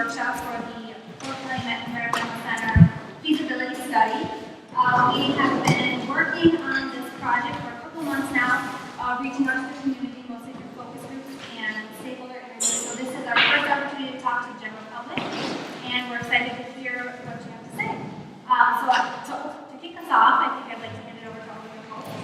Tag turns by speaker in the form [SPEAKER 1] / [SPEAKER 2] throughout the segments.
[SPEAKER 1] workshop for the Calumet Environmental Center feasibility study. We have been working on this project for a couple months now, reaching out to the community, mostly through focus groups and stakeholder interviews. So this is our first opportunity to talk to the general public, and we're excited to hear what you have to say. So to kick us off, I think I'd like to hand it over to all of your hosts.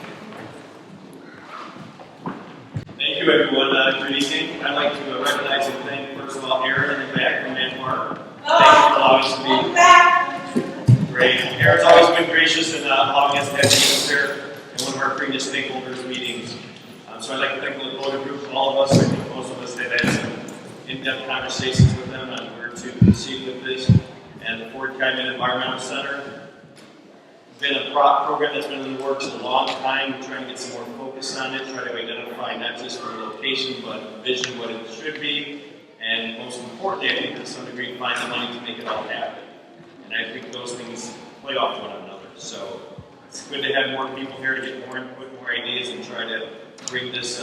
[SPEAKER 2] Thank you, everyone. Good evening. I'd like to recognize and thank, first of all, Erin in the back from Myanmar. Thanks for allowing us to be great. Erin's always been gracious in allowing us to have meetings here in one of our previous stakeholders meetings. So I'd like to thank the Lakota group, all of us. I think most of us have had some in-depth conversations with them on where to proceed with this. And the Fort Calumet Environmental Center. It's been a program that's been in the works a long time. We're trying to get some more focus on it, try to identify not just the location, but vision, what it should be, and most importantly, I think to some degree, find the money to make it all happen. And I think those things play off one another. So it's good to have more people here to get more input, more ideas, and try to bring this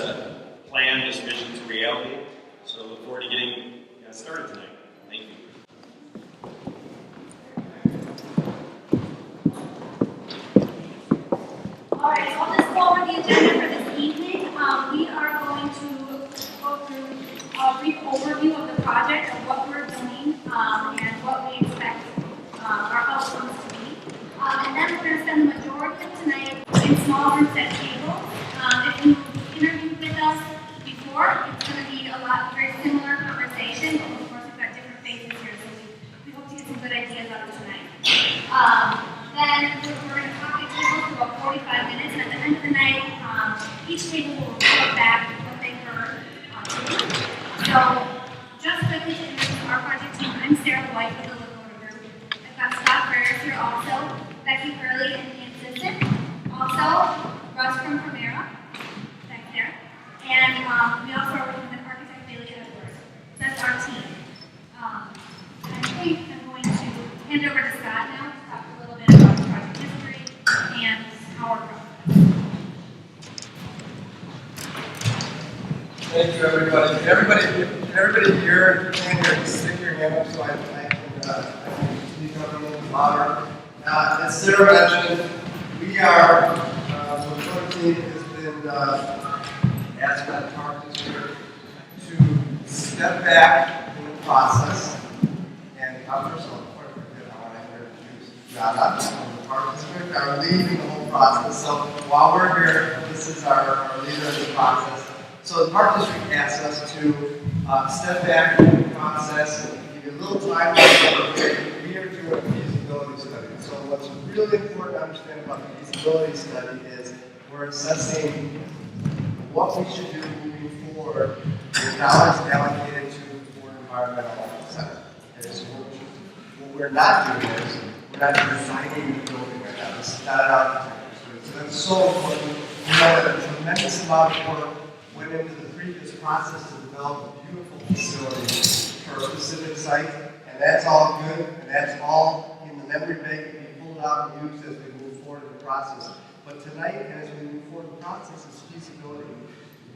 [SPEAKER 2] plan, this vision to reality. So I look forward to getting started tonight. Thank you.
[SPEAKER 1] Alright, so I'll just go over the agenda for this evening. We are going to go through a brief overview of the project, of what we're doing, and what we expect our outcomes to be. And then we're going to spend the majority of tonight in small groups at tables. If you interviewed with us before, it's going to be a very similar conversation, but of course we've got different faces here, so we hope to get some good ideas out of tonight. Then we're going to talk at tables for about 45 minutes, and at the end of the night, each table will report back what they heard. So, just quickly to introduce our project team, I'm Sarah White with the Lakota Group. I've got Scott Ferris here also, Becky Hurley and Ian Simpson, also Russ from Primera, back there, and we also are working with architect Bailey Edwards. That's our team. I think I'm going to hand over to Scott now to talk a little bit about the project history and our process.
[SPEAKER 3] Thank you, everybody. Can everybody hear? If you can hear, just stick your hand up so I can speak up a little bit louder. As Sarah mentioned, we are, the Lakota team has been asked by the Park District to step back in the process. And first of all, before I forget, I want to introduce Jada from the Park District, our leading the whole process. So while we're here, this is our leader of the process. So the Park District asked us to step back in the process and give you a little time. We are doing a feasibility study. So what's really important to understand about the feasibility study is we're assessing what we should do moving forward with dollars allocated to the Fort Environmental Center. What we're not doing is we're not designing the building right now. This is not an architecture. So that's so important. We know that a tremendous amount of work went into the previous process to develop a beautiful facility for a specific site, and that's all good, and that's all in the memory bank that we pulled out and used as we move forward in the process. But tonight, as we move forward in the process, is feasibility.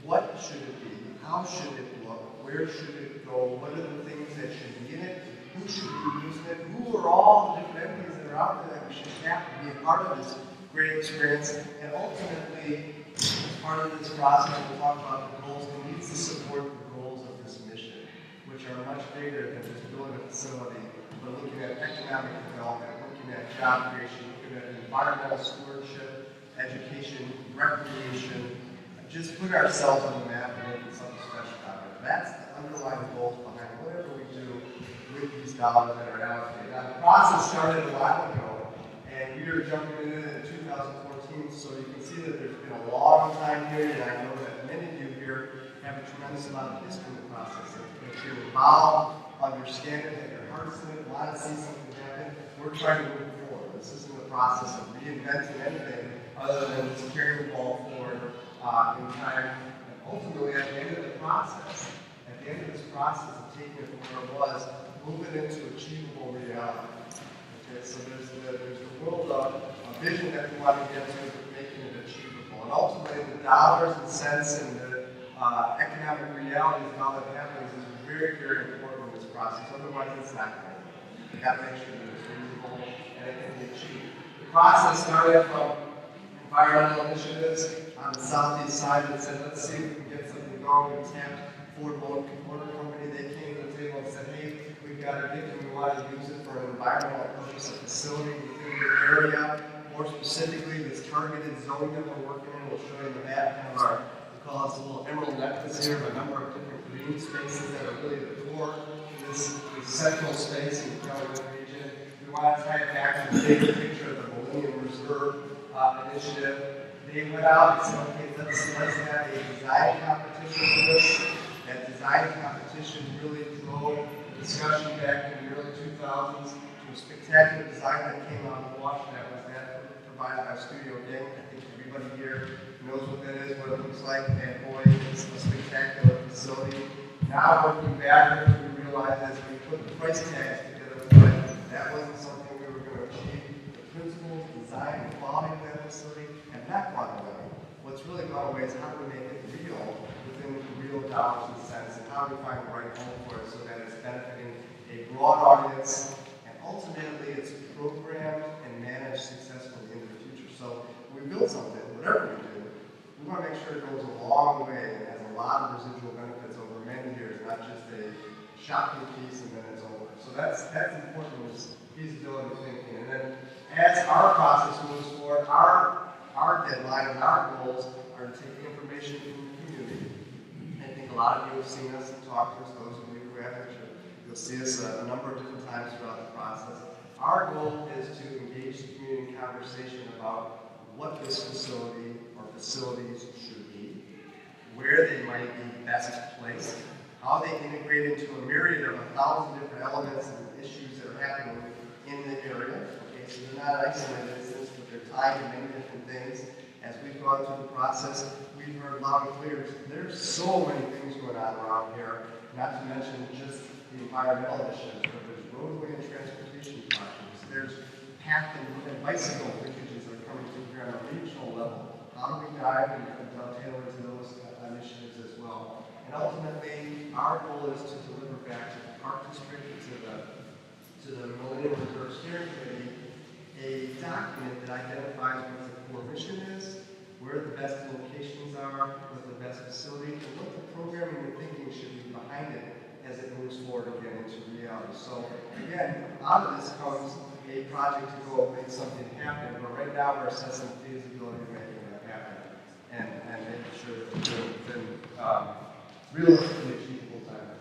[SPEAKER 3] What should it be? How should it look? Where should it go? What are the things that should be in it? Who should be using it? Who are all the different entities that are out there that we should have to be a part of this great experience? And ultimately, as part of this process, we'll talk about the goals. We need to support the goals of this mission, which are much bigger than just building a facility, but looking at economic development, looking at job creation, looking at environmental stewardship, education, recreation, just put ourselves on the map and making something special out of it. That's the underlying goals behind whatever we do with these dollars that are allocated. Now, the process started a while ago, and we were jumping in it in 2014, so you can see that there's been a long time period, and I know that many of you here have a tremendous amount of history in the process. If you're involved, understand it, have your hearts in it, want to see something happen, we're trying to move forward. This isn't the process of reinventing anything other than just carrying the ball forward in time. And ultimately, at the end of the process, of taking it from where it was, moving into achievable reality. Okay, so there's the world of a vision that we want to get to, but making it achievable. And ultimately, the dollars and cents and the economic realities of how that happens is very, very important in this process, otherwise it's not going to work. You got to make sure that it's reasonable and it can be achieved. The process started from environmental initiatives on the southeast side that said, let's see if we can get something going. We tapped Ford Motor Company. They came to the table and said, hey, we've got a gift and we want to use it for an environmental purpose, a facility within your area. More specifically, this targeted zone that we're working in, we'll show you in the map, kind of our, we call this a little emerald necklace here of a number of different green spaces that are really the core to this central space in the Calumet region. We want to tie it back to the big picture of the Millennium Reserve initiative. They went out and said, okay, let's have a design competition for this. That design competition really drove the discussion back in the early 2000s to a spectacular design that came out of Washington. That was that provided by Studio Ding. I think everybody here knows what that is, what it looks like, and boy, it's a spectacular facility. Now looking back, we realized as we put the price tags together for it, that wasn't something we were going to achieve. The principles, design, and quality of that facility have not gone away. What's really gone away is how do we make it real within real dollars and cents, and how do we find the right home for it so that it's benefiting a broad audience, and ultimately it's programmed and managed successfully into the future. So when we build something, whatever we do, we want to make sure it goes a long way and has a lot of residual benefits over many years, not just a shocking piece and then it's over. So that's important in this feasibility thinking. And then as our process moves forward, our deadline and our goals are to take information from the community. I think a lot of you have seen us and talked to us, those of you who haven't, you'll see us a number of different times throughout the process. Our goal is to engage the community in conversation about what this facility or facilities should be, where they might be best placed, how they integrate into a myriad of 1,000 different elements and issues that are happening in the area. Okay, so they're not isolated instances, but they're tied to many different things. As we've gone through the process, we've heard loud and clear, there's so many things going on around here, not to mention just the environmental initiatives, but there's roadway and transportation projects, there's path and bicycle linkages that are coming through here on a regional level. How do we dive and dovetail into those initiatives as well? And ultimately, our goal is to deliver back to the Park District and to the Millennium Reserve Steering Committee a document that identifies what the core mission is, where the best locations are, what the best facility, and what the programming and thinking should be behind it as it moves forward again into reality. So again, out of this comes a project to go make something happen, but right now we're assessing feasibility of making that happen and making sure that it's within realistically achievable time.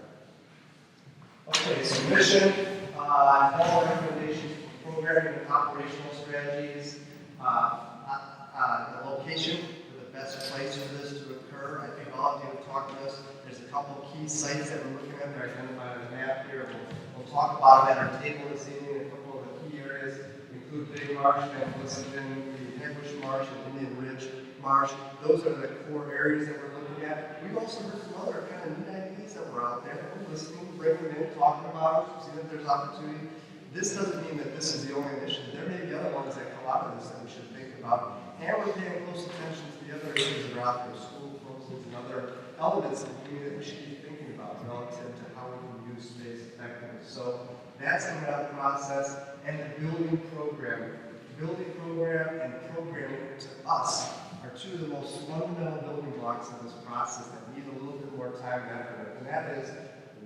[SPEAKER 3] Okay, so mission, follow recommendations for programming and operational strategies, the location for the best place for this to occur. I think all of you have talked to us. There's a couple of key sites that we're looking at. They're identified on the map here. We'll talk about them at our table this evening. A couple of the key areas include Big Marsh, Van Blissenden, the Hegwish Marsh, and Indian Ridge Marsh. Those are the core areas that we're looking at. We've also heard some other kind of neat ideas that were out there. We're listening, bringing them in, talking about them, seeing if there's opportunity. This doesn't mean that this is the only initiative. There may be other ones that come out of this that we should think about. And we're paying close attention to the other issues that are out there, school closings and other elements of the community that we should be thinking about relative to how we can use space effectively. So that's coming out of the process. And the building program. Building program and programming to us are two of the most fundamental building blocks of this process that need a little bit more time and effort. And that is,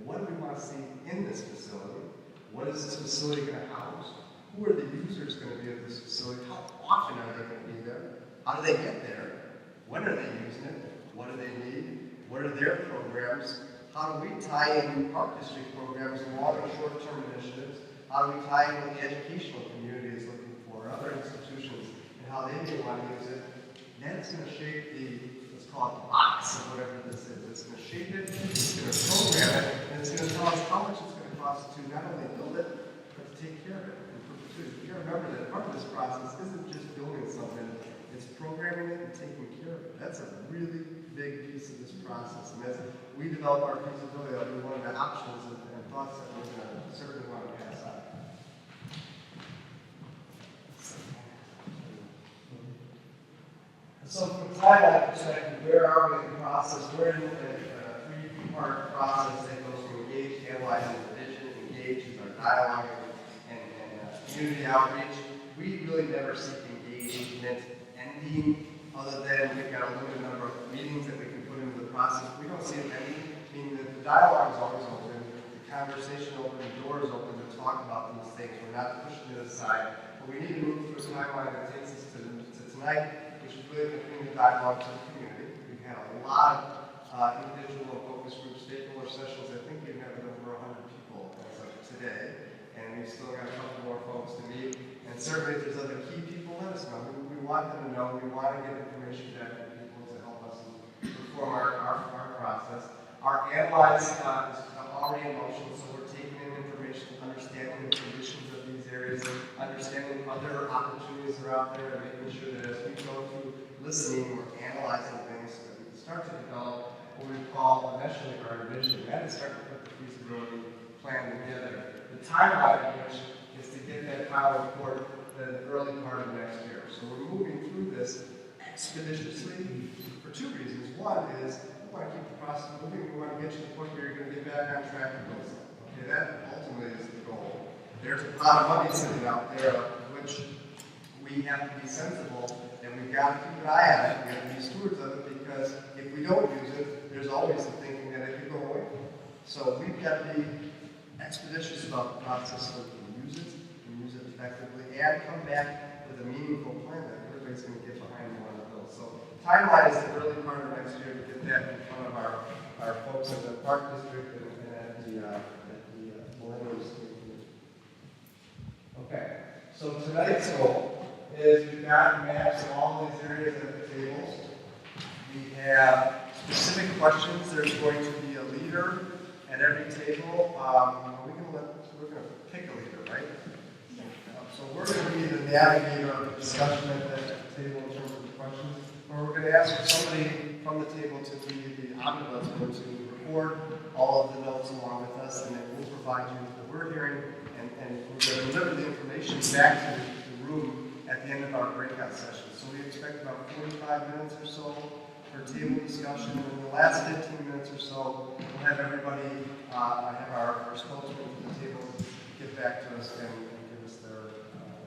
[SPEAKER 3] what do we want to see in this facility? What is this facility going to house? Who are the users going to be of this facility? How often are they going to be there? How do they get there? When are they using it? What do they need? What are their programs? How do we tie in Park District programs and long and short-term initiatives? How do we tie in what the educational community is looking for, other institutions, and how they may want to use it? Then it's going to shape the, let's call it the box of whatever this is. It's going to shape it, it's going to program it, and it's going to tell us how much it's going to cost to not only build it, but to take care of it in perpetuity. You got to remember that part of this process isn't just building something, it's programming it and taking care of it. That's a really big piece of this process. And as we develop our feasibility, that'll be one of the options and thoughts that we're going to certainly want to pass on. So from a timeline perspective, where are we in the process? We're in a three-part process that goes from engage, analyze, and community outreach. We really never seek engagement ending, other than we've got a limited number of meetings that we can put into the process. We don't see it ending, meaning that the dialogue is always open, the conversation open, the door is open to talk about these things. We're not pushing it aside, but we need to move through a timeline that takes us to tonight, which is really continuing the dialogue to the community. We've had a lot of individual and focus group stakeholder sessions. I think we've had over 100 people as of today, and we've still got a couple more folks to meet. And certainly if there's other key people, let us know. We want them to know. We want to get information back to people to help us inform our process. Our analyze is already in motion, so we're taking in information, understanding the conditions of these areas, understanding other opportunities that are out there, and making sure that as we go through listening, we're analyzing things so that we can start to develop what we call initially our vision. That is start to put the feasibility plan together. The timeline of which is to get that final report in the early part of next year. So we're moving through this expeditiously for two reasons. One is we want to keep the process moving. We want to get you to the point where you're going to get back on track with those. Okay, that ultimately is the goal. There's a lot of money sitting out there, which we have to be sensible, and we've got to keep an eye on it. We have to be stewards of it, because if we don't use it, there's always the thinking that it could go away. So we've got to be expeditious about the process so we can use it effectively, and come back with a meaningful plan that everybody's going to get behind and want to build. So timeline is the early part of next year to get that in front of our folks in the Park District and at the Millennium School. Okay, so tonight's goal is we've got maps of all these areas at the tables. We have specific questions. There's going to be a leader at every table. We're going to pick a leader, right? So we're going to be the navigator of the discussion at the table in terms of the questions. Or we're going to ask for somebody from the table to be the ombudsman to record all of the notes along with us, and then we'll provide you with what we're hearing, and we're going to deliver the information back to the room at the end of our breakout session. So we expect about 45 minutes or so for table discussion. And in the last 15 minutes or so, we'll have everybody, have our spokesman from the table get back to us and give us their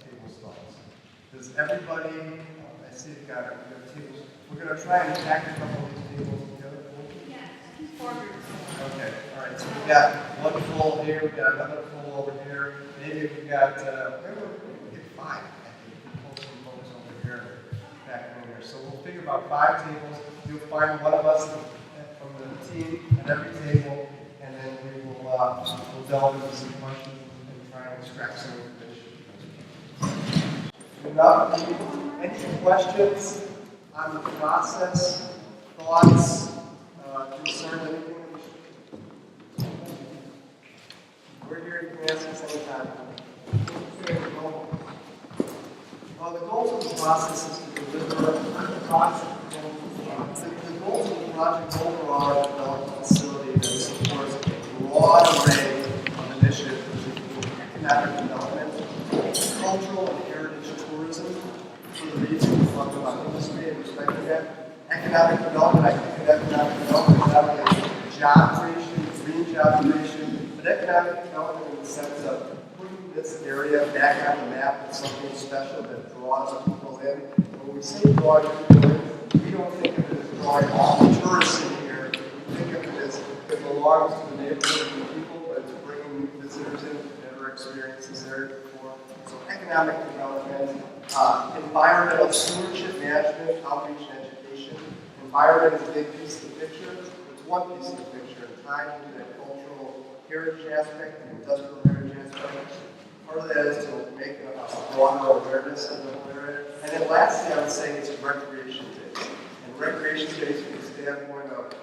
[SPEAKER 3] table's thoughts. Does everybody, I see you've got tables. We're going to try and pack a couple of these tables together.
[SPEAKER 1] Yes, 4 groups.
[SPEAKER 3] Okay, all right. So we've got one full here, we've got another full over here. Maybe we've got, maybe we'll get 5. I think we can pull some folks over here, back in here. So we'll figure about 5 tables. You'll find one of us from the team at every table, and then we will we'll delve into some questions and try and extract some information. Any questions on the process, thoughts, concerns, anything that we should? We're here, you can ask us anytime. The goals of the process is to deliver the process. The goals of the project overall are to develop a facility that supports a broad array of initiatives, which include economic development, cultural and heritage tourism, for the region. We talk about industry and respecting that. Economic development, I think of economic development not only job creation, green job creation, but economic development in the sense of putting this area back on the map with something special that draws people in. When we say drawing people in, we don't think of it as drawing all the tourists in here. We think of it as it belongs to the neighborhood and the people, but it's bringing visitors in who've never experienced this area before. So economic development, environmental stewardship, management, outreach, and education. Environment is a big piece of the picture. It's one piece of the picture, and tied into that cultural heritage aspect and industrial heritage aspect. Part of that is to make a broader awareness of the whole area. And then lastly, I would say is recreation based. And recreation based from the standpoint of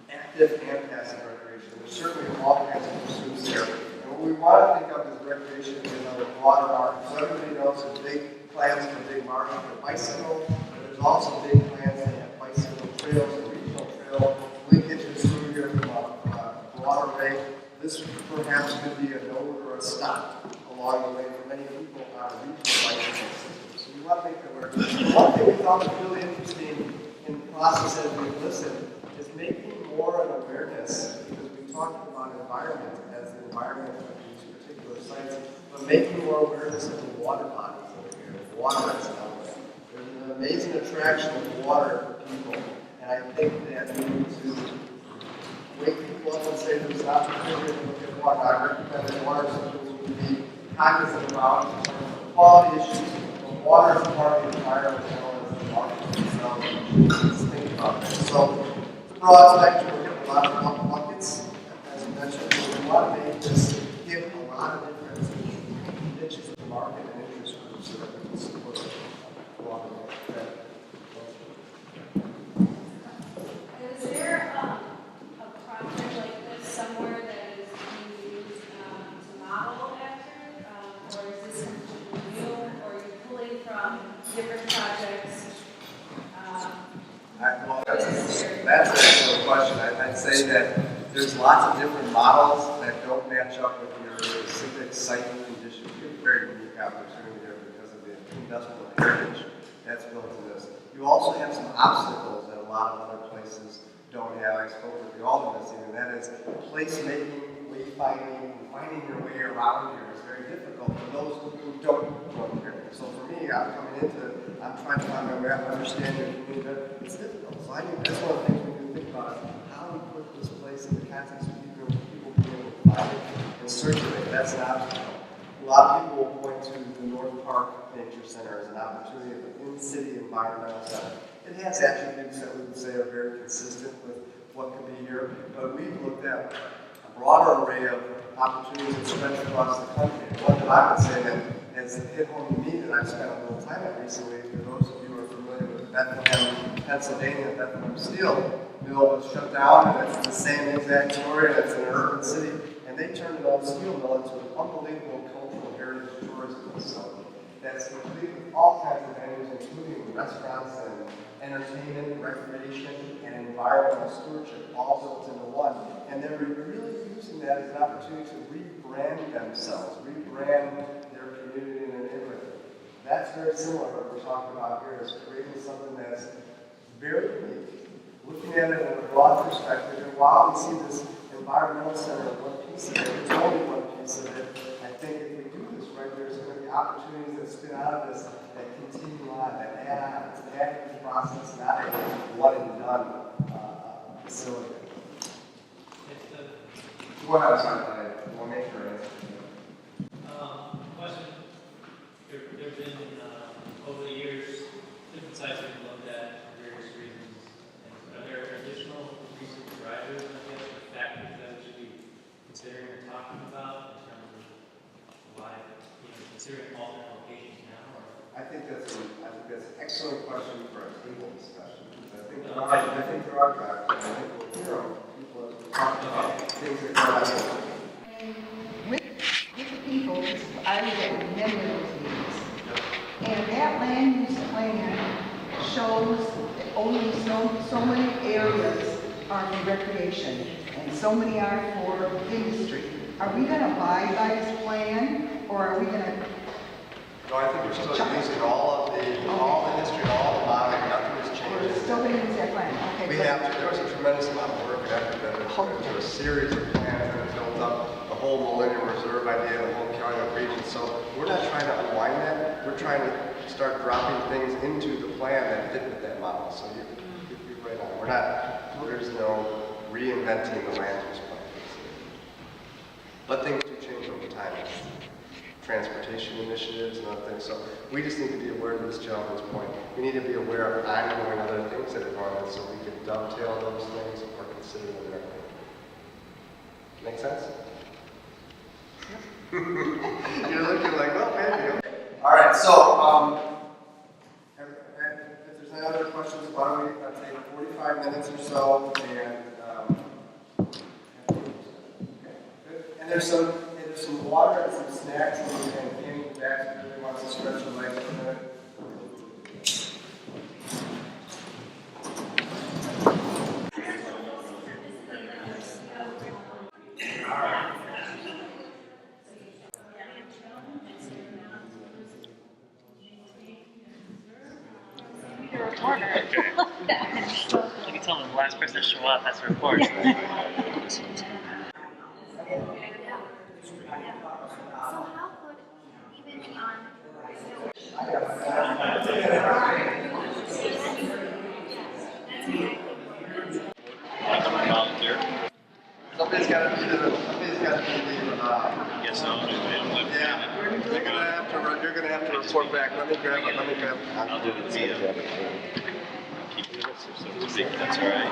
[SPEAKER 3] active and passive recreation. There's certainly all kinds of pursuits there. And what we want to think of as recreation is another broader market. So everybody knows there's big plans for big market for bicycle, but there's also big plans to have bicycle trails and regional trail linkages through here from a broader array. This perhaps could be a node or a stop along the way for many people on a regional bicycle system. So we want to make that work. One thing we thought was really interesting in the process as we listened is making more an awareness, because we talked about environment as the environment of these particular sites, but making more awareness of the water bodies that are here, the water that's out there. There's an amazing attraction of water for people, and I think that we need to wake people up and say there's an opportunity to look at water. I recommend that water systems would be cognizant about quality issues, but water is part of the environment as well as the market itself. Let's think about that. So, broad spectrum, we have a lot of buckets, as I mentioned. We want to make this give a lot of different niches of the market and interest groups so that we can support water.
[SPEAKER 4] Is there a project like this somewhere that is being used to model after, or is this completely new, or are you pulling from different projects?
[SPEAKER 3] Well, that's an excellent question. I'd say that there's lots of different models that don't match up with your specific site conditions. You have a very unique opportunity there because of the industrial heritage that's built in this. You also have some obstacles that a lot of other places don't have. I spoke with the alderman this evening, and that is placemaking, wayfinding, and finding your way around here is very difficult for those who don't grow up here. So for me, I'm trying to find my way out and understand your community better. It's difficult. So I think that's one of the things we need to think about is how we put this place in the context of people being able to find it and circulate. That's an obstacle. A lot of people will point to the North Park Nature Center as an opportunity of an in-city environmental center. It has attributes that we would say are very consistent with what could be here, but we've looked at a broader array of opportunities that stretch across the country. One that I would say that has hit home to me that I've spent a little time at recently, for those of you who are familiar with Bethlehem, Pennsylvania, Bethlehem Steel Mill was shut down, and it's the same exact story, and it's in an urban city, and they turned an old steel mill into an unbelievable cultural heritage tourism facility that's complete with all kinds of venues, including restaurants and entertainment, recreation, and environmental stewardship, all built into one. And they're really using that as an opportunity to rebrand themselves, rebrand their community and their neighborhood. That's very similar to what we're talking about here, is creating something that's very unique, looking at it in a broad perspective, and while we see this environmental center, one piece of it, it's only one piece of it, I think if we do this right, there's going to be opportunities that spin out of this that continue on, that add on. It's an active process, not a one and done facility. Go ahead, sorry, we'll make sure I answer.
[SPEAKER 5] Question. There have been, over the years, different sites have been looked at for various reasons. And are there additional recent drivers, I guess, or factors that we should be considering or talking about in terms of why, considering alternate locations now? Or?
[SPEAKER 3] I think that's an excellent question for a table discussion. I think there are drivers. I think we'll hear them. People as we talk about things that are out there.
[SPEAKER 6] With the people, I was at many of those meetings. And that land use plan shows that only so many areas are for recreation and so many are for industry. Are we going to abide by this plan, or are we going to?
[SPEAKER 3] No, I think we're still using all industry, all the modeling, nothing has changed.
[SPEAKER 6] We're still going to use that plan. Okay.
[SPEAKER 3] We have to. There was a tremendous amount of work and effort that went into a series of plans that built up the whole Millennium Reserve idea, the whole Calumet region. So we're not trying to unwind that. We're trying to start dropping things into the plan that fit with that model. So you're right on. We're not. There's no reinventing the land use plan. But things do change over time. Transportation initiatives and other things. So we just need to be aware of this gentleman's point. We need to be aware of ongoing other things that are going on so we can dovetail those things or consider them in our plan. Make sense? You're looking like, well, maybe. All right, so if there's any other questions, why don't we take 45 minutes or so and there's some water and some snacks and Kenny back really wants to stretch your legs for a minute.
[SPEAKER 7] Okay. You can tell them the last person to show up has to report.
[SPEAKER 2] guess so.
[SPEAKER 3] Yeah, you're gonna have to report back. Let me grab it.
[SPEAKER 2] I'll do it via. Keep it so to speak. That's all right.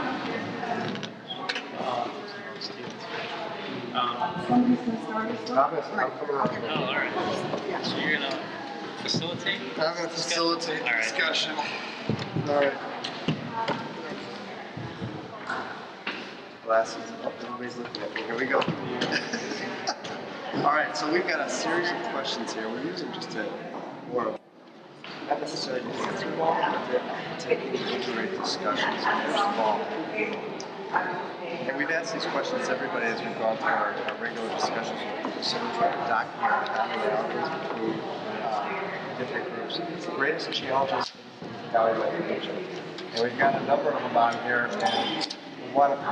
[SPEAKER 3] I'm coming around.
[SPEAKER 5] Oh, all right. So you're gonna facilitate?
[SPEAKER 3] I'm gonna facilitate the discussion. All right. Glasses. Oh, everybody's looking at me. Here we go. All right, so we've got a series of questions here. We're using just a more not necessarily to answer them all, but to integrate discussions. First of all, and we've asked these questions to everybody as we've gone through our regular discussions with people. So we're trying to document commonalities between different groups. The greatest challenges in Calumet region. And we've got a number of them on here, and we want to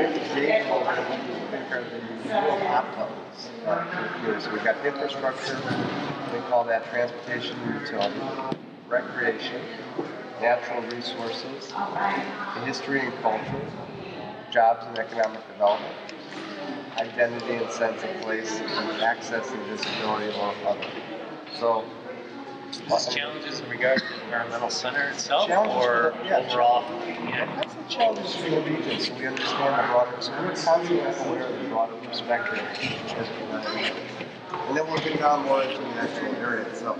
[SPEAKER 3] engage a little bit of what we think are the real hot topics. So we've got infrastructure, we call that transportation and utility, recreation, natural resources, the history and culture, jobs and economic development, identity and sense of place, and access and visibility, among others. So,
[SPEAKER 5] Challenges in regard to the environmental center itself,
[SPEAKER 3] Challenges
[SPEAKER 5] or
[SPEAKER 3] for the- yeah,
[SPEAKER 5] overall?
[SPEAKER 3] that's the challenges for the region, so we understand the broader, so we're constantly aware of the broader perspective as we learn. And then we'll get down more into the actual area itself.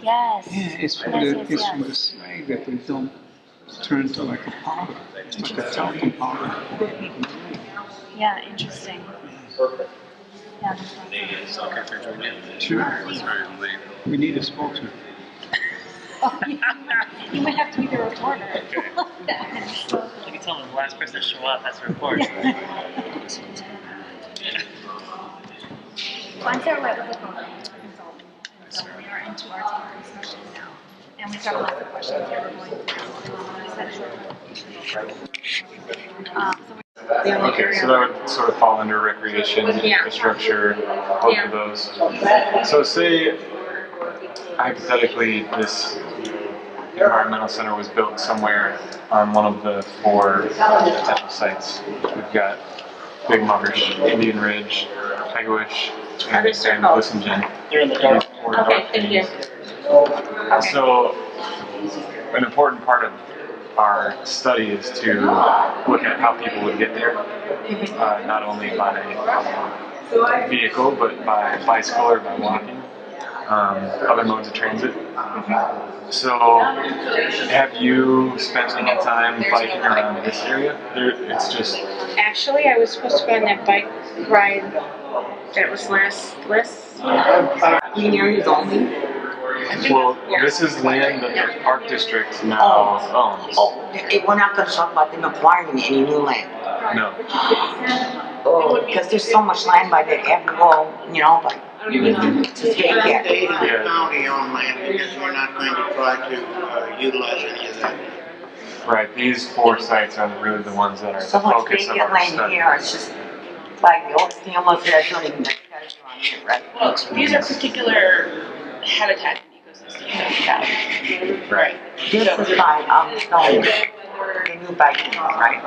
[SPEAKER 1] Yes.
[SPEAKER 8] Yeah, it's for the slag that they don't turn to like a powder. It's like a talcum powder.
[SPEAKER 1] Yeah, interesting.
[SPEAKER 2] Perfect.
[SPEAKER 1] Yeah.
[SPEAKER 8] Sure. We need a spokesman.
[SPEAKER 1] You might have to be the reporter.
[SPEAKER 5] You can tell them the last person to show up has to report.
[SPEAKER 1] Once they're right with the program consultant, so we are into our takeaway session now. And we've got a lot of questions that we're going through. We just had a short presentation.
[SPEAKER 9] Okay, so that would sort of fall under recreation, infrastructure, both of those. So say, hypothetically, this environmental center was built somewhere on one of the 4 potential sites. We've got Big Marsh, Indian Ridge, Peguish, and Glissingen.
[SPEAKER 5] You're in the dark.
[SPEAKER 9] Okay, thank you. So, an important part of our study is to look at how people would get there, not only by vehicle, but by bicycle or by walking, other modes of transit. So, have you spent any time biking around this area? It's just...
[SPEAKER 10] Actually, I was supposed to go on that bike ride that was last green areas only.
[SPEAKER 9] Well, this is land that the Park District now owns.
[SPEAKER 11] We're not going to talk about them acquiring any new land.
[SPEAKER 9] No.
[SPEAKER 11] Oh, because there's so much land by the April, like to take it.
[SPEAKER 9] Yeah.
[SPEAKER 12] County-owned land, because we're not going to try to utilize any of that.
[SPEAKER 9] Right, these 4 sites are really the ones that are
[SPEAKER 11] So
[SPEAKER 9] the
[SPEAKER 11] much
[SPEAKER 9] focus of
[SPEAKER 11] vacant
[SPEAKER 9] our
[SPEAKER 11] land
[SPEAKER 9] study.
[SPEAKER 11] here, it's just like the old families that don't even have treasure on it, right?
[SPEAKER 10] Well, these are particular habitat ecosystems.
[SPEAKER 9] Right.
[SPEAKER 11] This is by Stone, the new bike, right?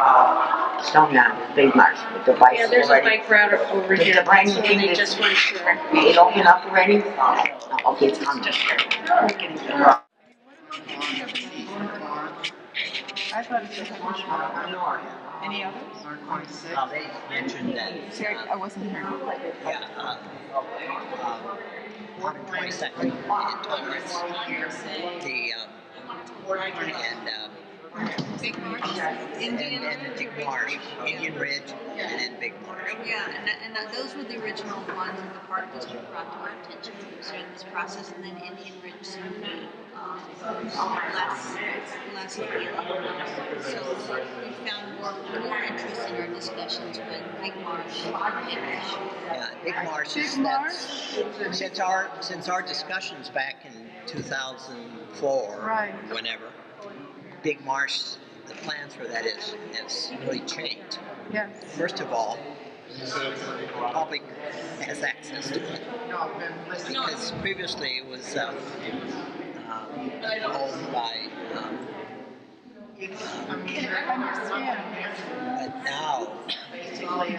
[SPEAKER 11] Stone Mountain, Big Marsh, with the bikes
[SPEAKER 10] Yeah, there's a
[SPEAKER 11] already.
[SPEAKER 10] bike route over
[SPEAKER 11] Did
[SPEAKER 10] here.
[SPEAKER 11] the brand new
[SPEAKER 10] So
[SPEAKER 11] thing
[SPEAKER 10] they
[SPEAKER 11] that-
[SPEAKER 10] just went through.
[SPEAKER 11] It opened up already? Okay, it's on there.
[SPEAKER 6] I thought it was any others?
[SPEAKER 11] They mentioned that.
[SPEAKER 6] I wasn't here.
[SPEAKER 11] Yeah, 122nd in Tolerance.
[SPEAKER 4] Big Marsh, Indian.
[SPEAKER 11] And Big Marsh, Indian Ridge, and then Big Marsh.
[SPEAKER 4] Yeah, and those were the original ones that the Park District brought to our attention during this process, and then Indian Ridge seemed to be less appealing. So we found more interest in our discussions with Big Marsh and English.
[SPEAKER 11] Yeah, Big Marsh is since our discussions back in 2004,
[SPEAKER 6] Right.
[SPEAKER 11] whenever, Big Marsh, the plans for that has really changed.
[SPEAKER 6] Yes.
[SPEAKER 11] First of all, the public has access to it. Because previously it was owned by But now,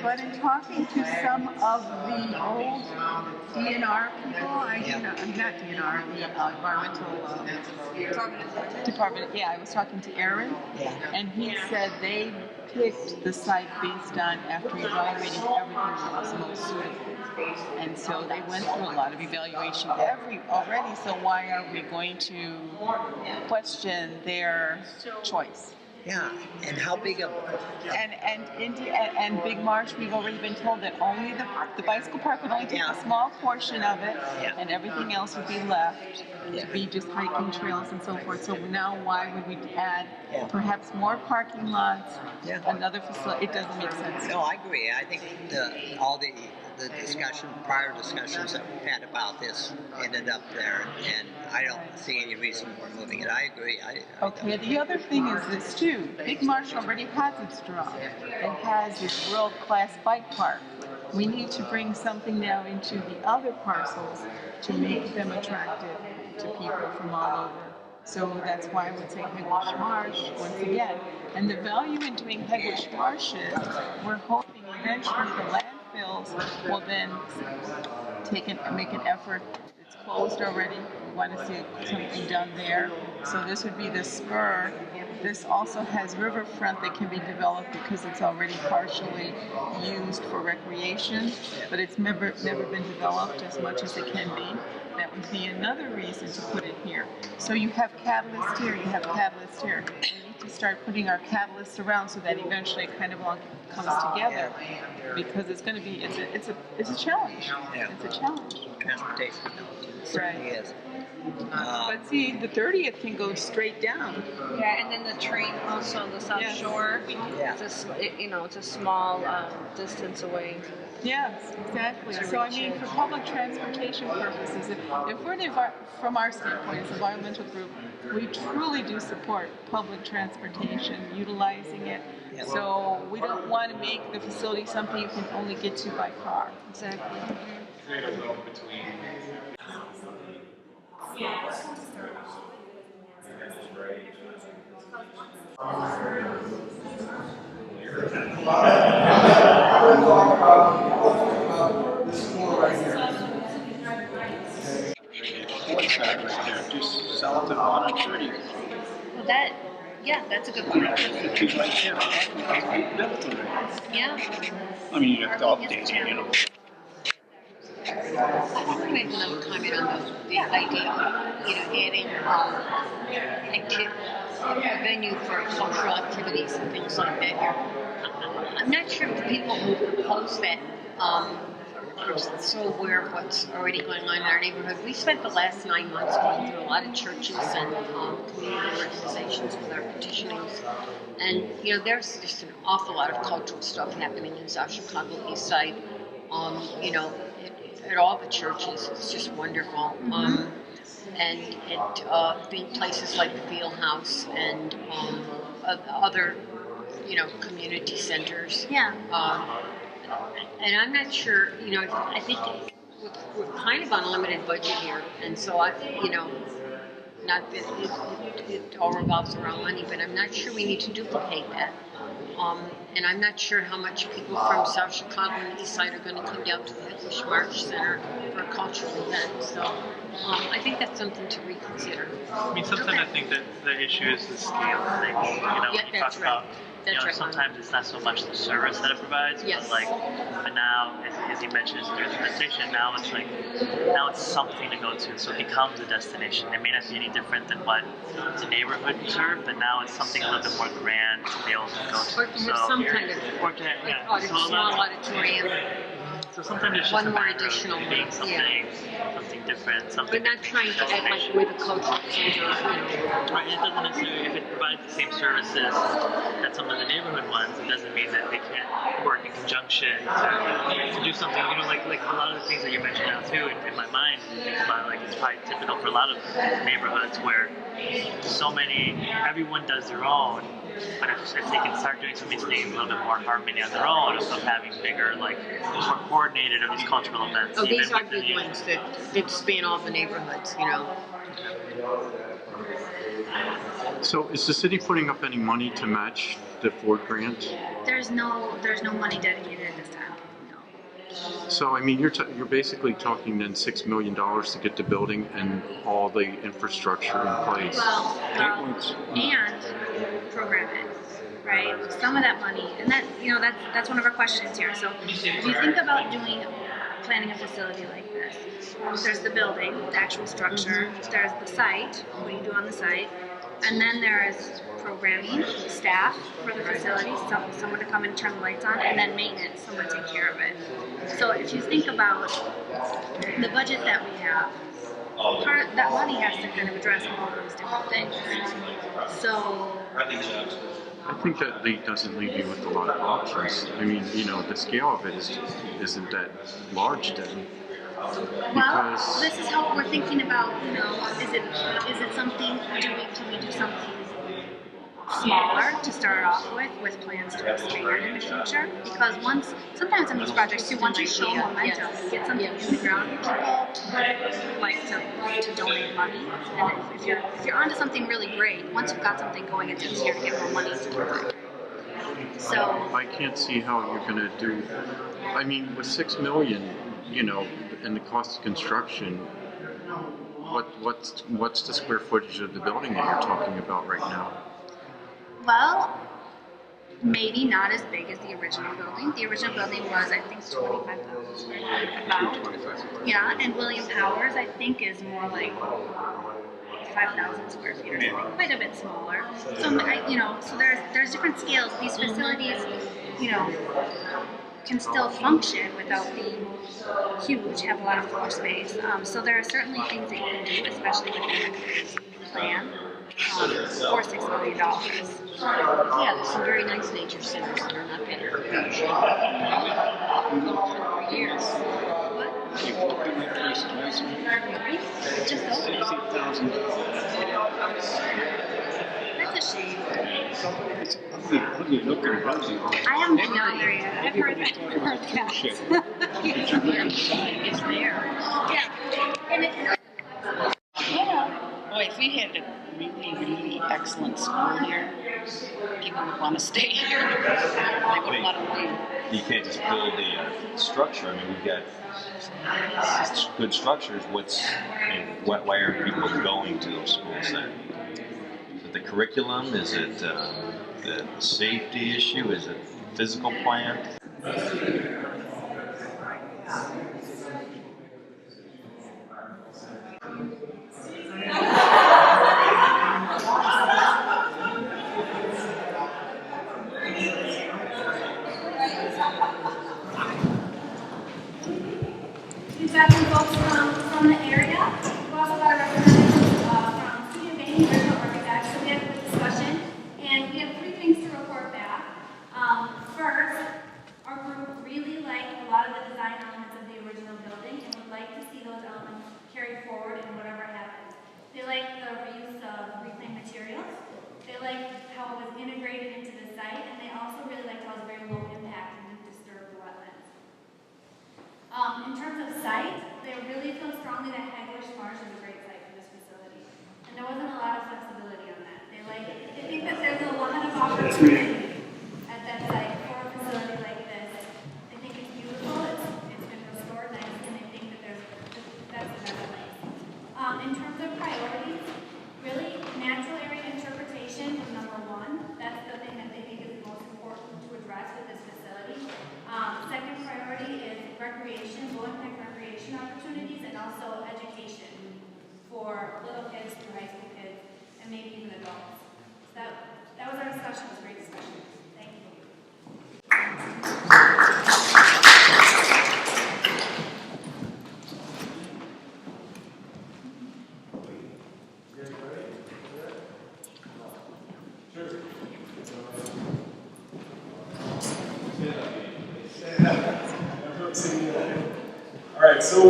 [SPEAKER 6] But in talking to some of the old DNR people, not DNR, the environmental department, I was talking to Aaron, and he said they picked the site based on after evaluating everything that was most suitable. And so they went through a lot of evaluation already, so why are we going to question their choice?
[SPEAKER 11] yeah, and how big of
[SPEAKER 6] And Big Marsh, we've already been told that only the bicycle park would only take a small portion of it, and everything else would be left to be just hiking trails and so forth. So now why would we add perhaps more parking lots, another facility? It doesn't make sense.
[SPEAKER 11] No, I agree. I think all the prior discussions that we've had about this ended up there, and I don't see any reason for moving it. I agree.
[SPEAKER 6] Okay, the other thing is this too. Big Marsh already has its draw. It has this world-class bike park. We need to bring something now into the other parcels to make them attractive to people from all over. So that's why I would say Hegwish Marsh once again. And the value in doing Hegwish Marsh is we're hoping eventually the landfills will then make an effort. It's closed already. We want to see something done there. So this would be the spur. This also has riverfront that can be developed because it's already partially used for recreation, but it's never been developed as much as it can be. That would be another reason to put it here. So you have catalyst here, you have catalyst here. We need to start putting our catalysts around so that eventually it kind of all comes together. Because it's going to be, it's a challenge. It's a challenge.
[SPEAKER 11] Transportation, it certainly is.
[SPEAKER 6] But see, the 30th can go straight down.
[SPEAKER 10] Yeah, and then the train also, the South Shore.
[SPEAKER 11] Yeah.
[SPEAKER 10] It's a small distance away.
[SPEAKER 6] Yes, exactly. So I mean, for public transportation purposes, if we're from our standpoint as an environmental group, we truly do support public transportation, utilizing it. Yeah. So we don't want to make the facility something you can only get to by car.
[SPEAKER 10] Exactly.
[SPEAKER 3] This floor right here.
[SPEAKER 8] What's that right there? Just south of 130.
[SPEAKER 1] Well, that's a good point. Yeah.
[SPEAKER 8] I mean, you have to update it, you know.
[SPEAKER 1] I want to make another comment on the idea of, adding a venue for cultural activities and things like that here. I'm not sure if the people who proposed that are so aware of what's already going on in our neighborhood. We spent the last 9 months going through a lot of churches and community organizations with our petitionings. And, there's just an awful lot of cultural stuff happening in South Chicago East Side. At all the churches, it's just wonderful. And being places like the Field House and other, community centers. Yeah. And I'm not sure, I think we're kind of on a limited budget here, and so not that it all revolves around money, but I'm not sure we need to duplicate that. And I'm not sure how much people from South Chicago and the East Side are going to come down to the Hegwish Marsh Center for a cultural event. So I think that's something to reconsider.
[SPEAKER 7] I mean, sometimes I think that the issue is the scale of things. When you talk about, sometimes it's not so much the service that it provides, but now, as you mentioned during the presentation, now it's something to go to, so it becomes a destination. It may not be any different than what the neighborhood served, but now it's something a little bit more grand to be able to go to.
[SPEAKER 1] Or to have some kind of small auditorium.
[SPEAKER 7] So sometimes it's just
[SPEAKER 1] one
[SPEAKER 7] a
[SPEAKER 1] more
[SPEAKER 7] matter
[SPEAKER 1] additional
[SPEAKER 7] of being something different, something.
[SPEAKER 1] But not trying to act like with a cultural center.
[SPEAKER 7] Right. It doesn't necessarily, if it provides the same services that some of the neighborhood ones, it doesn't mean that they can't work in conjunction to do something. Like a lot of the things that you mentioned now too. In my mind, I think about it's probably typical for a lot of neighborhoods where everyone does their own. But if they can start doing some of these things a little bit more harmony on their own, of having bigger, more coordinated of these cultural events.
[SPEAKER 1] Oh, these are big ones that span all the neighborhoods,
[SPEAKER 8] So is the city putting up any money to match the Ford grant?
[SPEAKER 1] There's no money dedicated at this time. No.
[SPEAKER 8] So I mean, you're basically talking then $6 million to get the building and all the infrastructure in place.
[SPEAKER 1] Well, and program it, right? Some of that money, and that's one of our questions here. So if you think about planning a facility like this, there's the building, the actual structure, there's the site, what do you do on the site, and then there is programming, staff for the facility, someone to come and turn the lights on, and then maintenance, someone to take care of it. So if you think about the budget that we have, that money has to kind of address all those different things. So
[SPEAKER 8] I think that doesn't leave you with a lot of options. I mean, the scale of it isn't that large then.
[SPEAKER 1] Well, this is how we're thinking about, is it something, can we do something smaller to start off with plans to expand in the future? Because sometimes in these projects too, once you show momentum, you get something in the ground, people like to donate money. And if you're onto something really great, once you've got something going, it's easier to get more money to do it. So
[SPEAKER 8] I can't see how you're going to do. I mean, with $6 million, and the cost of construction, what's the square footage of the building that you're talking about right now?
[SPEAKER 1] well, maybe not as big as the original building. The original building was, I think, 25,000 square feet. About. Yeah, and William Powers, I think, is more like 5,000 square feet or something, quite a bit smaller. So, so there's different scales. These facilities, can still function without being huge, have a lot of floor space. So there are certainly things that you can do, especially within the plan, for $6 million.
[SPEAKER 10] Yeah, there's some very nice nature centers that are not better. For years.
[SPEAKER 1] What?
[SPEAKER 8] You've looked at my place twice.
[SPEAKER 1] It just opened. That's a shame.
[SPEAKER 8] It's ugly looking building.
[SPEAKER 1] I haven't been down there yet. I've heard that.
[SPEAKER 10] It's there.
[SPEAKER 1] Yeah. And
[SPEAKER 10] Boy, if we had a really, really excellent school here, people would want to stay here. They wouldn't want to leave.
[SPEAKER 2] You can't just build a structure. I mean, we've got good structures. Why aren't people going to those schools then? Is it the curriculum? Is it the safety issue? Is it physical plant?
[SPEAKER 1] we've got some folks from the area. We've also got a representative from Studio Bain, original architects. So we had a good discussion, and we have 3 things to report back. First, our group really liked a lot of the design elements of the original building and would like to see those elements carried forward in whatever happens. They liked the reuse of reclaimed materials. They liked how it was integrated into the site, and they also really liked how it was very low impact and didn't disturb the wetlands. In terms of site, they really feel strongly that Hagler's Marsh is a great site for this facility. And there wasn't a lot of flexibility on that. They think that there's a lot of opportunity at that site for a facility like this. They think it's beautiful, it's been restored nice, and they think that that's the best place. In terms of priorities, really, natural area interpretation is number 1. That's the thing that they think is most important to address with this facility. Second priority is recreation, low-impact recreation opportunities, and also education for little kids through high school kids, and maybe even adults. So that was our discussion. It was a great discussion. Thank you.
[SPEAKER 13] All right, so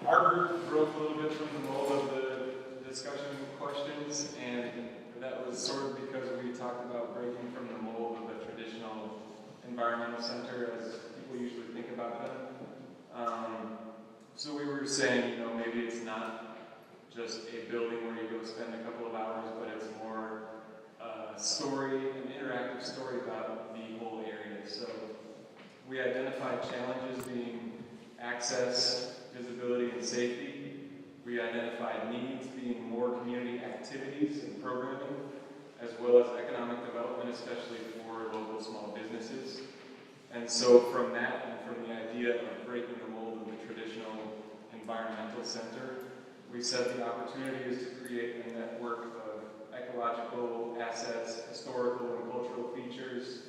[SPEAKER 13] our group broke a little bit from the mold of the discussion questions, and that was sort of because we talked about breaking from the mold of a traditional environmental center as people usually think about them. So we were saying, maybe it's not just a building where you go spend a couple of hours, but it's more story, an interactive story about the whole area. So we identified challenges being access, visibility, and safety. We identified needs being more community activities and programming, as well as economic development, especially for local small businesses. And so from that and from the idea of breaking the mold of the traditional environmental center, we said the opportunity is to create a network of ecological assets, historical and cultural features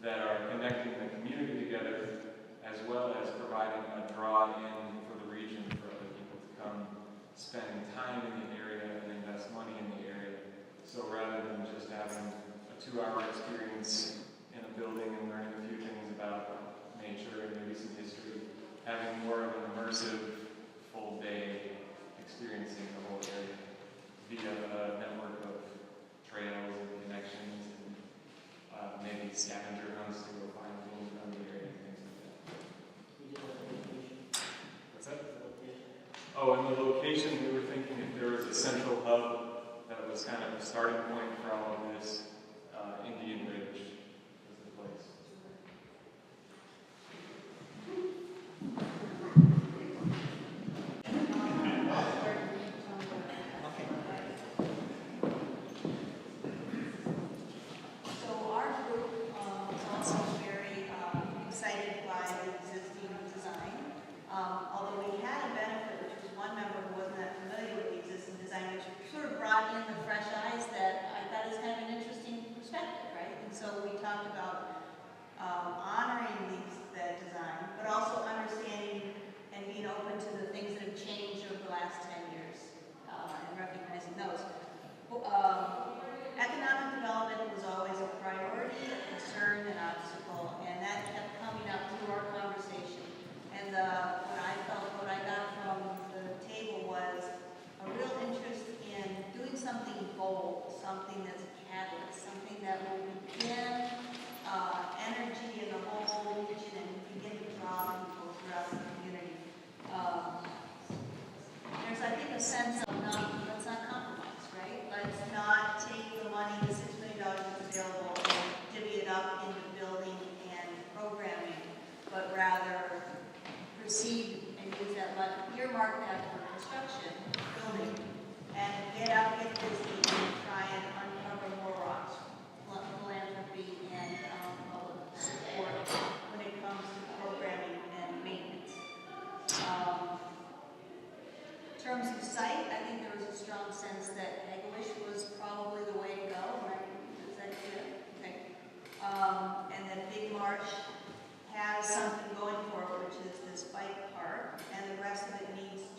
[SPEAKER 13] that are connecting the community together, as well as providing a draw-in for the region for other people to come spend time in the area and invest money in the area. So rather than just having a 2-hour experience in a building and learning a few things about nature and maybe some history, having more of an immersive full day experiencing the whole area via a network of trails and connections and maybe scavenger hunts to go find things around the area and things like that. What's that? Oh, and the location, we were thinking if there was a central hub that was kind of a starting point for all of this, Indian Ridge was the place.
[SPEAKER 14] So our group is also very excited by the existing design. Although we had a benefit, which was one member who wasn't that familiar with the existing design, which sort of brought in the fresh eyes that I thought is kind of an interesting perspective, right? And so we talked about honoring that design, but also understanding and being open to the things that have changed over the last 10 years and recognizing those. Economic development was always a priority, a concern, an obstacle, and that kept coming up through our conversation. And what I got from the table was a real interest in doing something bold, something that's a catalyst, something that will begin energy in the whole region and begin to draw people throughout the community. There's, I think, a sense of let's not compromise, right? Let's not take the money, the $6 million that's available, and divvy it up into building and programming, but rather proceed and use that money, earmark that for construction, building, and get busy and try and uncover more rocks, philanthropy, and public support when it comes to programming and maintenance. In terms of site, I think there was a strong sense that Eglish was probably the way to go, right? Is that clear? Okay. And that Big Marsh has something going for it, which is this bike park, and the rest of it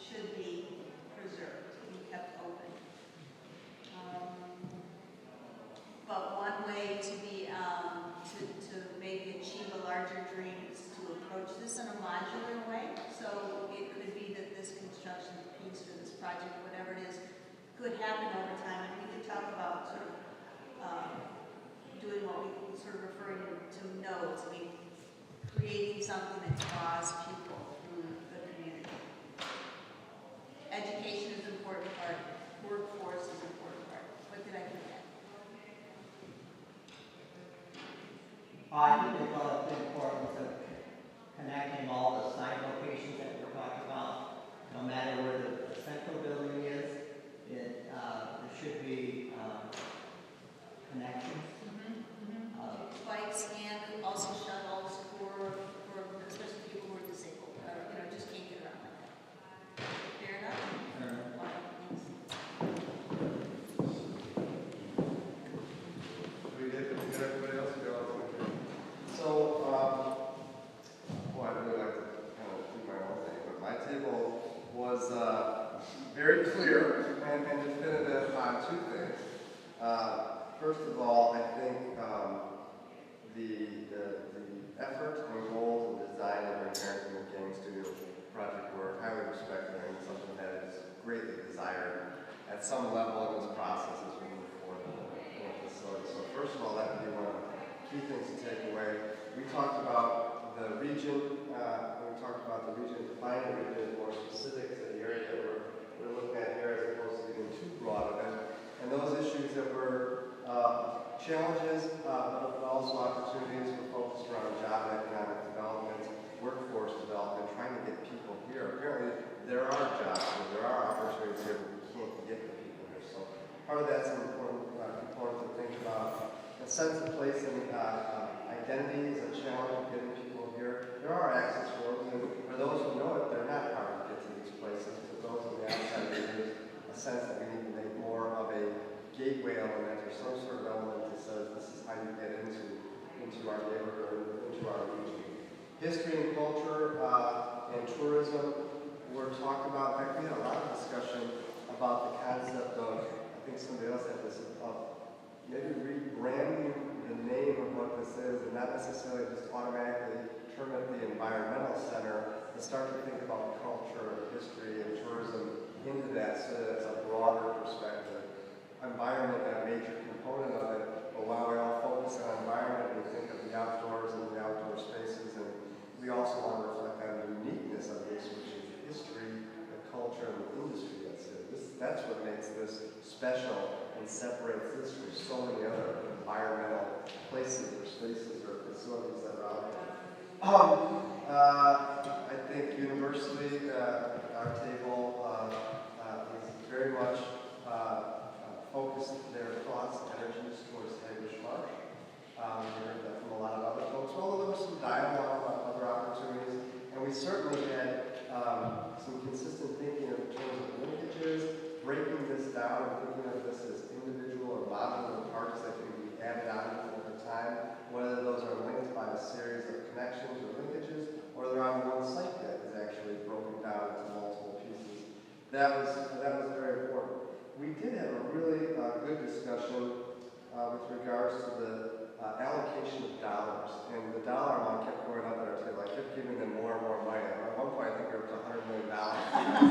[SPEAKER 14] should be preserved and kept open. But one way to be to maybe achieve a larger dream is to approach this in a modular way. So it could be that this construction piece or this project, whatever it is, could happen over time. And we could talk about sort of doing what we sort of refer to nodes. I mean, creating something that draws people through the community. Education is an important part. Workforce is an important part. What did I forget?
[SPEAKER 11] I think they brought up the importance of connecting all the site locations that we're talking about. No matter where the central building is, there should be connections.
[SPEAKER 14] Bikes and also shuttles for especially people who are disabled, just can't get around like that. Fair enough?
[SPEAKER 3] We get everybody else go. So, I really like to kind of do my own thing, but my table was very clear and definitive on two things. First of all, I think the effort and goals and design that are inherent in the game studio project were highly respected and something that is greatly desired at some level in this process as we move forward in the facility. So first of all, that would be one of the key things to take away. We talked about the region, defining the region more specific to the area that we're we're looking at here as opposed to getting too broad of it. And those issues that were challenges, but also opportunities were focused around job and economic development, workforce development, trying to get people here. Apparently, there are jobs here, there are opportunities here, but we can't get the people here. So part of that's an important component to think about. A sense of place and identity is a challenge of getting people here. There are access roads, and for those who know it, they're not hard to get to these places. For those on the outside, there's a sense that we need to make more of a gateway element or some sort of element that says this is how you get into our neighborhood, into our region. History and culture and tourism were talked about. In fact, we had a lot of discussion about the concept of, I think somebody else had this, of maybe rebranding the name of what this is and not necessarily just automatically term it the environmental center, and start to think about culture and history and tourism into that so that it's a broader perspective. Environment, a major component of it, but while we all focus on environment, we think of the outdoors and the outdoor spaces, and we also want to reflect on the uniqueness of this, which is the history, the culture, and the industry that's here. That's what makes this special and separates this from so many other environmental places or spaces or facilities that are out there. I think universally, our table is very much focused their thoughts and energies towards Haggish Marsh. We heard that from a lot of other folks. Well, there was some dialogue about other opportunities, and we certainly had some consistent thinking in terms of linkages, breaking this down and thinking of this as individual or modular parts that can be added on over time, whether those are linked by a series of connections or linkages, or they're on one site that is actually broken down into multiple pieces. That was very important. We did have a really good discussion with regards to the allocation of dollars. And the dollar amount kept going up at our table. I kept giving them more and more money. At one point, I think we were up to $100 million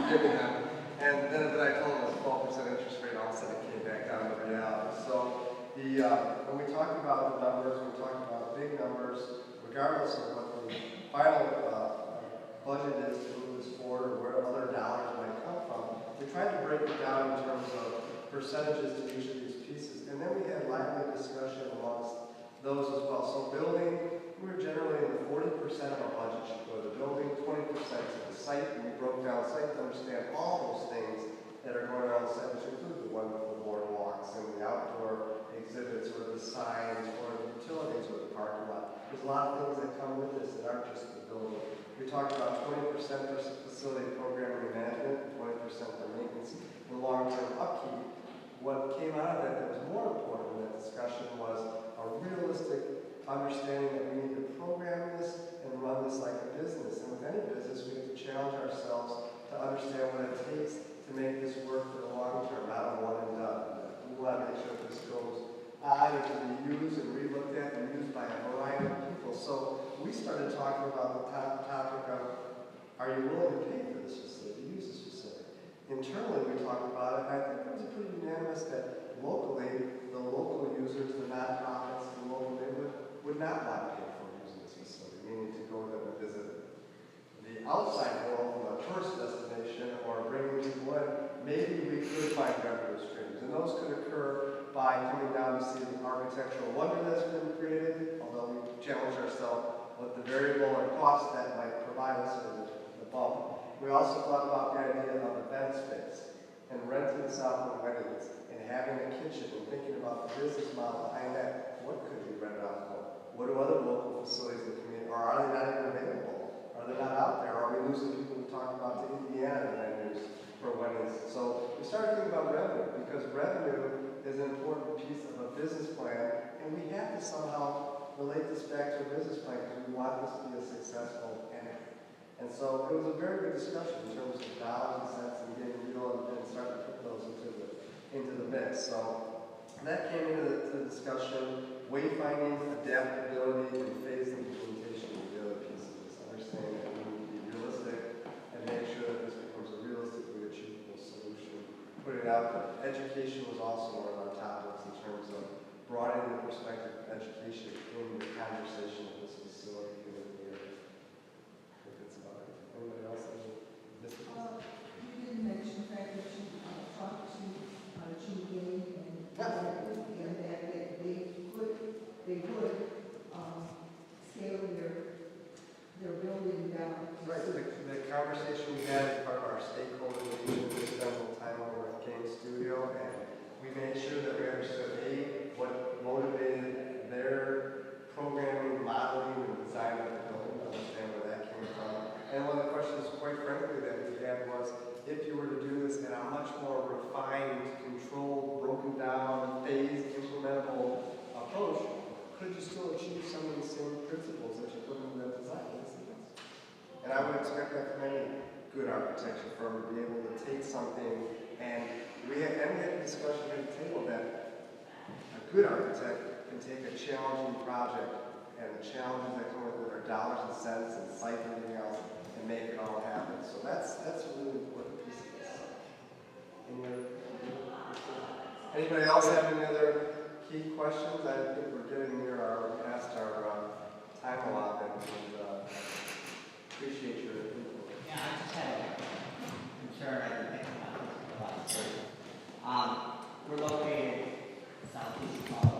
[SPEAKER 3] giving them. And then I told them it was 12% interest rate, all of a sudden it came back down to reality. So when we talk about the numbers, we talk about big numbers, regardless of what the final budget is to move this forward or where other dollars might come from. We tried to break it down in terms of percentages to each of these pieces. And then we had lively discussion amongst those as well. So building, we were generally in the 40% of our budget should go to the building, 20% to the site, and we broke down site to understand all those things that are going on the site, which include the wonderful boardwalks and the outdoor exhibits or the signs or the utilities or the parking lot. There's a lot of things that come with this that aren't just the building. We talked about 20% for facility programming and management, 20% for maintenance and long-term upkeep. What came out of that was more important in that discussion was a realistic understanding that we need to program this and run this like a business. And with any business, we need to challenge ourselves to understand what it takes to make this work for the long term, not a one and done. We want to make sure that this goes on and can be used and re-looked at and used by a variety of people. So we started talking about the topic of, are you willing to pay for this facility, to use this facility? Internally, we talked about it, and I think it was pretty unanimous that locally, the local users, the nonprofits, the local neighborhood would not want to pay for using this facility, meaning to go there and visit it. The outside world, from a tourist destination or bringing people in, maybe we could find revenue streams, and those could occur by coming down to see the architectural wonder that's been created, although we challenge ourselves what the variable or cost that might provide us for the bump. We also thought about the idea of event space and renting this out for weddings and having a kitchen and thinking about the business model behind that. What could we rent it out for? What do other local facilities in the community, or are they not even available? Are they not out there? Are we losing people who talk about the Indiana venues for weddings? So we started thinking about revenue, because revenue is an important piece of a business plan, and we have to somehow relate this back to a business plan because we want this to be a successful entity. And so it was a very good discussion in terms of dollars and cents and getting real and starting to put those into the mix. So that came into the discussion. Wayfinding, adaptability, and phased implementation of the other pieces. Understanding that we need to be realistic and make sure that this becomes a realistically achievable solution. Put it out there. Education was also one of our topics in terms of broadening the perspective of education in the conversation of this facility in the area. I think that's about it. Anybody else?
[SPEAKER 6] You didn't mention the fact that
[SPEAKER 3] I would expect that from any good architecture firm to be able to take something, and we had a discussion at the table that a good architect can take a challenging project and the challenges that come with it are dollars and cents and sites and everything else and make it all happen. So that's a really important piece of this. Anybody else have any other key questions? I think we're getting near past our time allotment, and appreciate your input.
[SPEAKER 11] Yeah, I just had a concern I've been thinking about this for a while. We're located southeast of Chicago.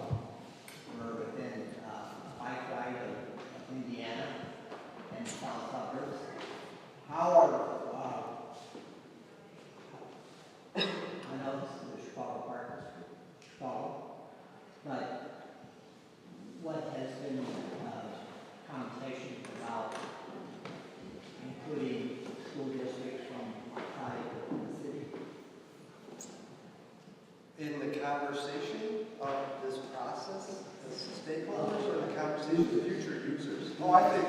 [SPEAKER 11] We're within a bike ride of Indiana and south suburbs. How are I know this is the Chicago Park District, Chicago, but what has been conversation about including school districts from outside the city?
[SPEAKER 3] In the conversation of this process, the stakeholders, or the conversation with future users? Oh, I think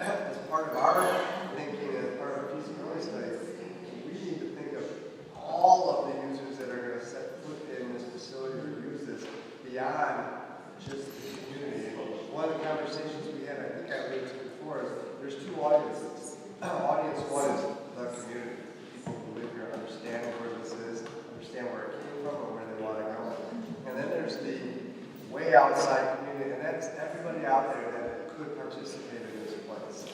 [SPEAKER 3] as part of our thinking, as part of a feasibility study, we need to think of all of the users that are going to set foot in this facility or use this beyond just the community. One of the conversations we had, I think I alluded to before, is there's two audiences. Audience one is the community. People who live here understand where this is, understand where it came from, or where they want to go. And then there's the way outside community, and that's everybody out there that could participate in this place.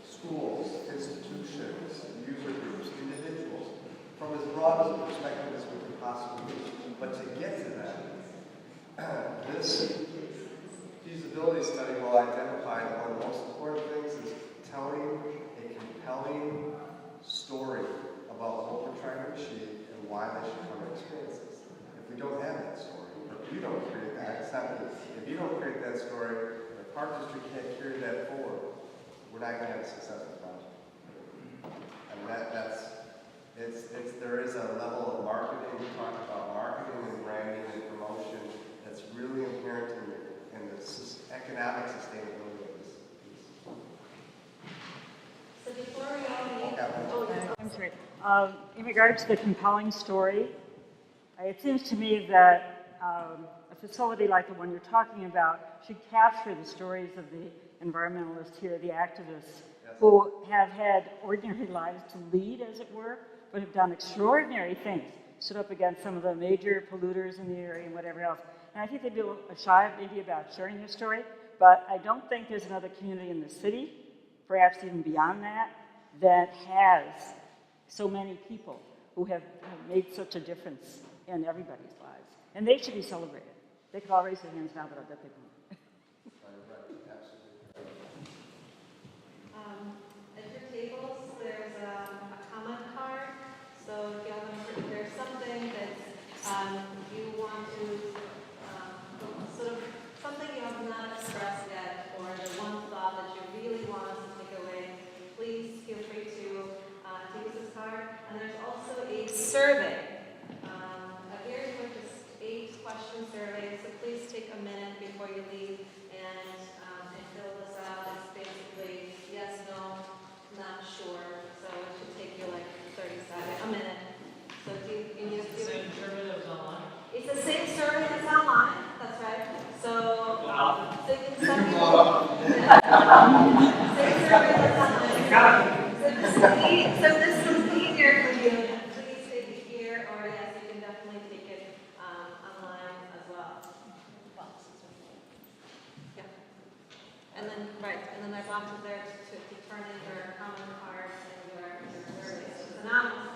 [SPEAKER 3] Schools, institutions, user groups, individuals, from as broad a perspective as we could possibly reach. But to get to that, this feasibility study will identify that one of the most important things is telling a compelling story about what we're trying to achieve and why they should come and experience this. If we don't have that story, or if you don't create that, it's not that if you don't create that story, the Park District can't carry that forward, we're not going to have a successful project. And there is a level of marketing, we talk about marketing and branding and promotion that's really inherent in the economic sustainability of this piece.
[SPEAKER 4] So before we all meet,
[SPEAKER 15] I'm sorry. In regard to the compelling story, it seems to me that a facility like the one you're talking about should capture the stories of the environmentalists here, the activists, who have had ordinary lives to lead, as it were, but have done extraordinary things, stood up against some of the major polluters in the area and whatever else. And I think they'd be a little shy maybe about sharing their story, but I don't think there's another community in the city, perhaps even beyond that, that has so many people who have made such a difference in everybody's lives. And they should be celebrated. They could all raise their hands now, but I bet they won't.
[SPEAKER 4] At your tables, there's a comment card. So if there's something that you want to sort of something you have not expressed yet, or the one thought that you really want us to take away, please feel free to use this card. And there's also a survey, a very quick, just 8-question survey. So please take a minute before you leave and fill this out. It's basically yes, no, not sure. So it should take you like 30 seconds, a minute. So can you do it? Survey that was online? It's the same survey that's online. That's right. So you can send me same survey that's online. So this is easier for you. Please take it here, or yes, you can definitely take it online as well. Yeah. And then there are boxes there to turn in your comment cards and your surveys. It's anonymous.